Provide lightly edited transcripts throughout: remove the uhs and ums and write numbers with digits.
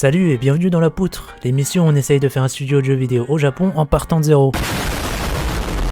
Salut et bienvenue dans La Poutre, l'émission où on essaye de faire un studio de jeux vidéo au Japon en partant de zéro.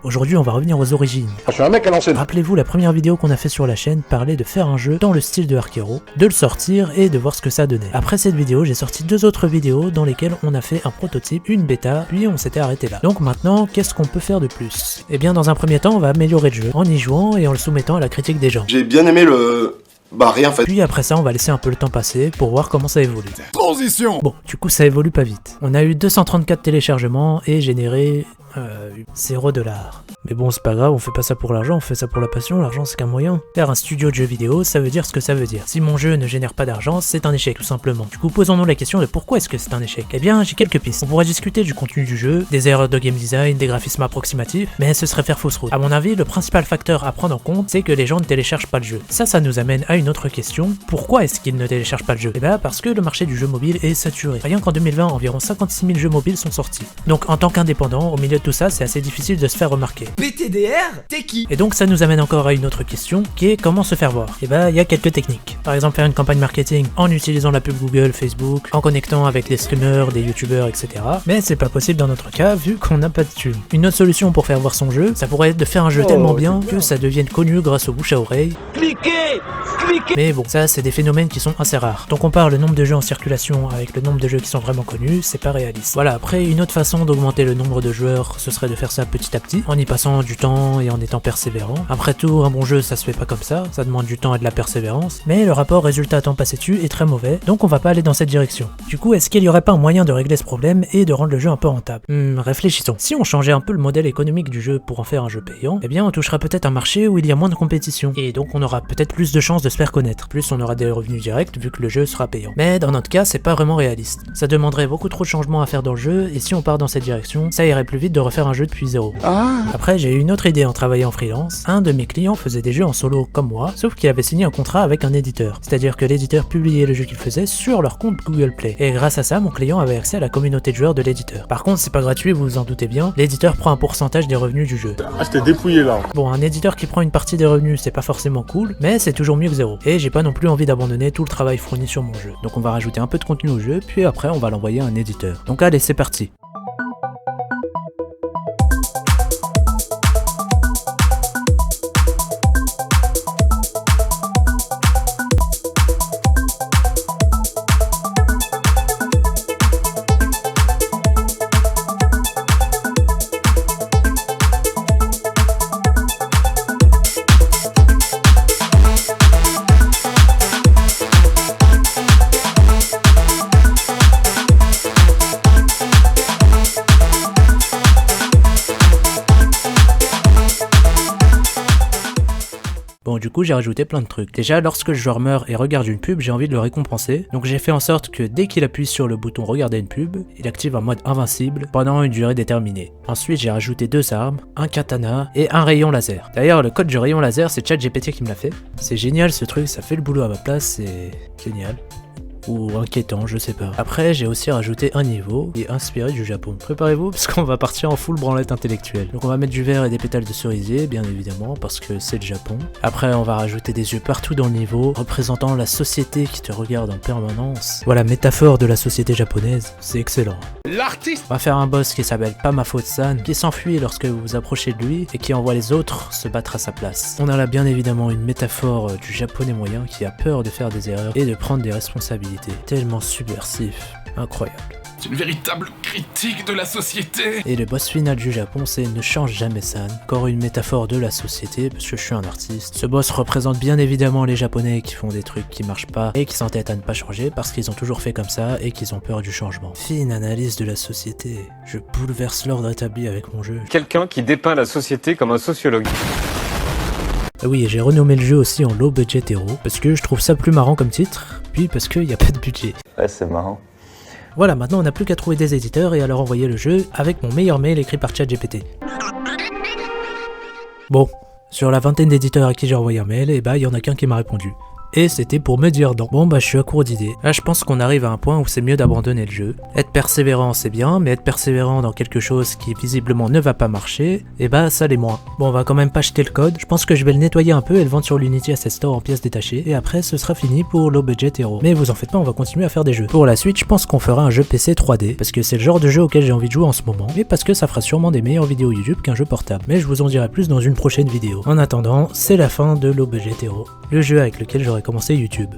Aujourd'hui on va revenir aux origines. Je suis un mec à l'ancienne. Rappelez-vous, la première vidéo qu'on a fait sur la chaîne parlait de faire un jeu dans le style de Arc Hero, de le sortir et de voir ce que ça donnait. Après cette vidéo, j'ai sorti deux autres vidéos dans lesquelles on a fait un prototype, une bêta, puis on s'était arrêté là. Donc maintenant, qu'est-ce qu'on peut faire de plus? Eh bien dans un premier temps, on va améliorer le jeu en y jouant et en le soumettant à la critique des gens. J'ai bien aimé le... Bah rien en fait. Puis après ça, on va laisser un peu le temps passer pour voir comment ça évolue. Transition. Bon, du coup ça évolue pas vite. On a eu 234 téléchargements et généré... $0. Mais bon, c'est pas grave, on fait pas ça pour l'argent, on fait ça pour la passion, l'argent c'est qu'un moyen. Faire un studio de jeux vidéo, ça veut dire ce que ça veut dire. Si mon jeu ne génère pas d'argent, c'est un échec, tout simplement. Du coup, posons-nous la question de pourquoi est-ce que c'est un échec. Eh bien, j'ai quelques pistes. On pourrait discuter du contenu du jeu, des erreurs de game design, des graphismes approximatifs, mais ce serait faire fausse route. À mon avis, le principal facteur à prendre en compte, c'est que les gens ne téléchargent pas le jeu. Ça nous amène à une autre question. Pourquoi est-ce qu'ils ne téléchargent pas le jeu? Eh bien, parce que le marché du jeu mobile est saturé. Rien qu'en 2020, environ 56 000 jeux mobiles sont sortis. Donc, en tant qu'indépendant, au milieu de tout ça, c'est assez difficile de se faire remarquer. BTDR, t'es qui? Et donc ça nous amène encore à une autre question, qui est comment se faire voir. Et bah il y a quelques techniques. Par exemple faire une campagne marketing en utilisant la pub Google, Facebook, en connectant avec des streamers, des youtubeurs, etc. Mais c'est pas possible dans notre cas vu qu'on n'a pas de thunes. Une autre solution pour faire voir son jeu, ça pourrait être de faire un jeu tellement bien que ça devienne connu grâce au bouche à oreille. Cliquez. Mais bon, ça c'est des phénomènes qui sont assez rares. Donc on compare le nombre de jeux en circulation avec le nombre de jeux qui sont vraiment connus, c'est pas réaliste. Voilà, après une autre façon d'augmenter le nombre de joueurs, ce serait de faire ça petit à petit, en y passant du temps et en étant persévérant. Après tout, un bon jeu ça se fait pas comme ça demande du temps et de la persévérance, mais le rapport résultat à temps passé dessus est très mauvais, donc on va pas aller dans cette direction. Du coup, est-ce qu'il y aurait pas un moyen de régler ce problème et de rendre le jeu un peu rentable? Réfléchissons. Si on changeait un peu le modèle économique du jeu pour en faire un jeu payant, eh bien on touchera peut-être un marché où il y a moins de compétition, et donc on aura peut-être plus de chances de se faire connaître. Plus on aura des revenus directs vu que le jeu sera payant. Mais dans notre cas, c'est pas vraiment réaliste. Ça demanderait beaucoup trop de changements à faire dans le jeu, et si on part dans cette direction, ça irait plus vite de refaire un jeu depuis zéro. Après, j'ai eu une autre idée en travaillant en freelance. Un de mes clients faisait des jeux en solo comme moi, sauf qu'il avait signé un contrat avec un éditeur. C'est-à-dire que l'éditeur publiait le jeu qu'il faisait sur leur compte Google Play. Et grâce à ça, mon client avait accès à la communauté de joueurs de l'éditeur. Par contre, c'est pas gratuit, vous vous en doutez bien, l'éditeur prend un pourcentage des revenus du jeu. Ah, je t'ai dépouillé là. Bon, un éditeur qui prend une partie des revenus, c'est pas forcément cool, mais c'est toujours mieux que zéro. Et j'ai pas non plus envie d'abandonner tout le travail fourni sur mon jeu. Donc on va rajouter un peu de contenu au jeu, puis après on va l'envoyer à un éditeur. Donc allez, c'est parti. Bon, du coup, j'ai rajouté plein de trucs. Déjà, lorsque le joueur meurt et regarde une pub, j'ai envie de le récompenser. Donc j'ai fait en sorte que dès qu'il appuie sur le bouton regarder une pub, il active un mode invincible pendant une durée déterminée. Ensuite, j'ai rajouté 2 armes, un katana et un rayon laser. D'ailleurs, le code du rayon laser, c'est ChatGPT qui me l'a fait. C'est génial ce truc, ça fait le boulot à ma place, c'est génial. Ou inquiétant, je sais pas. Après, j'ai aussi rajouté un niveau qui est inspiré du Japon. Préparez-vous parce qu'on va partir en full branlette intellectuelle. Donc on va mettre du vert et des pétales de cerisier, bien évidemment, parce que c'est le Japon. Après, on va rajouter des yeux partout dans le niveau, représentant la société qui te regarde en permanence. Voilà, métaphore de la société japonaise, c'est excellent. L'artiste. On va faire un boss qui s'appelle Pamafaute-san, qui s'enfuit lorsque vous vous approchez de lui et qui envoie les autres se battre à sa place. On a là bien évidemment une métaphore du japonais moyen qui a peur de faire des erreurs et de prendre des responsabilités. Tellement subversif, incroyable. C'est une véritable critique de la société. Et le boss final du Japon, c'est Ne change jamais San, encore une métaphore de la société parce que je suis un artiste. Ce boss représente bien évidemment les Japonais qui font des trucs qui marchent pas et qui s'entêtent à ne pas changer parce qu'ils ont toujours fait comme ça et qu'ils ont peur du changement. Fine analyse de la société, je bouleverse l'ordre établi avec mon jeu. Quelqu'un qui dépeint la société comme un sociologue. Ah oui, et j'ai renommé le jeu aussi en Low Budget Hero, parce que je trouve ça plus marrant comme titre, puis parce qu'il n'y a pas de budget. Ouais, c'est marrant. Voilà, maintenant on n'a plus qu'à trouver des éditeurs et à leur envoyer le jeu avec mon meilleur mail écrit par ChatGPT. Bon, sur la vingtaine d'éditeurs à qui j'ai envoyé un mail, et bah il y en a qu'un qui m'a répondu. et c'était pour me dire non. Bon bah je suis à court d'idées. Là je pense qu'on arrive à un point où c'est mieux d'abandonner le jeu. Être persévérant c'est bien, mais être persévérant dans quelque chose qui visiblement ne va pas marcher, et bah ça l'est moins. Bon on va quand même pas jeter le code, je pense que je vais le nettoyer un peu et le vendre sur l'Unity Asset Store en pièces détachées, et après ce sera fini pour Low Budget Hero. Mais vous en faites pas, on va continuer à faire des jeux. Pour la suite je pense qu'on fera un jeu PC 3D, parce que c'est le genre de jeu auquel j'ai envie de jouer en ce moment, et parce que ça fera sûrement des meilleures vidéos YouTube qu'un jeu portable. Mais je vous en dirai plus dans une prochaine vidéo. En attendant, c'est la fin de Low Budget Hero, le jeu avec lequel j'aurais commencé YouTube.